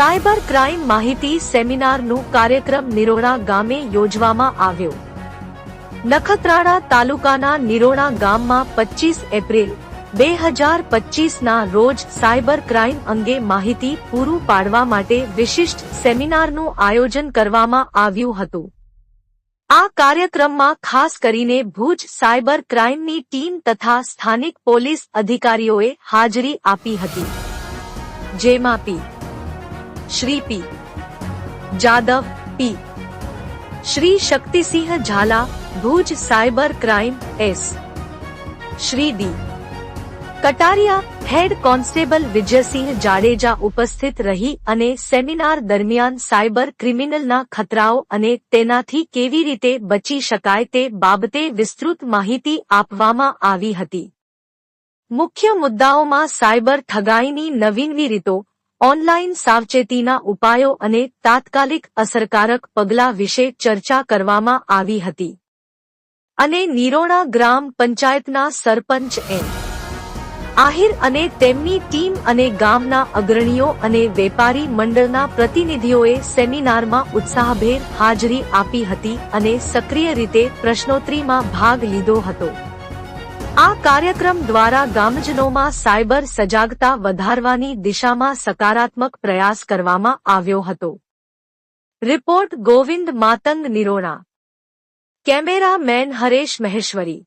Cyber crime માહિતી સેમિનારનું કાર્યક્રમ નિરોણા ગામે યોજવામાં આવ્યો। નખત્રાણા તાલુકાના નિરોણા ગામમાં 25 એપ્રિલ 2025ના રોજ સાયબર ક્રાઇમ અંગે માહિતી પૂરું પાડવા માટે વિશિષ્ટ સેમિનારનું આયોજન કરવામાં આવ્યું હતું। આ કાર્યક્રમમાં ખાસ કરીને ભુજ સાયબર ક્રાઇમની ટીમ તથા સ્થાનિક પોલીસ અધિકારીઓએ હાજરી આપી હતી, જેમાં P Shri P Jadav, P Shri Shaktisinh Jhala, Bhuj cyber crime S Shri D Kataria, head constable Vijaysinh Jadeja ઉપસ્થિત રહી અને સેમિનાર દરમિયાન સાયબર ક્રિમિનલના ખતરાઓ અને તેનાથી કેવી રીતે બચી શકાય તે બાબતે વિસ્તૃત માહિતી આપવામાં આવી હતી। મુખ્ય મુદ્દાઓમાં સાયબર ઠગાઈની નવીનવી રીતો, ઓનલાઈન સાવચેતીના ઉપાયો અને તાત્કાલિક અસરકારક પગલાં વિશે ચર્ચા કરવામાં આવી હતી અને નિરોણા ગ્રામ પંચાયતના સરપંચ એમ આહિર અને તેમની ટીમ અને ગામના અગ્રણીઓ અને વેપારી મંડળના પ્રતિનિધિઓએ સેમિનારમાં ઉત્સાહભેર હાજરી આપી હતી અને સક્રિય રીતે પ્રશ્નોત્તરીમાં ભાગ લીધો હતો। આ કાર્યક્રમ દ્વારા ગામજનોમાં સાયબર સજાગતા વધારવાની દિશામાં સકારાત્મક પ્રયાસ કરવામાં આવ્યો હતો। રિપોર્ટ ગોવિંદ માતંગ, નિરોણા। કેમેરામેન હરેશ મહેશ્વરી।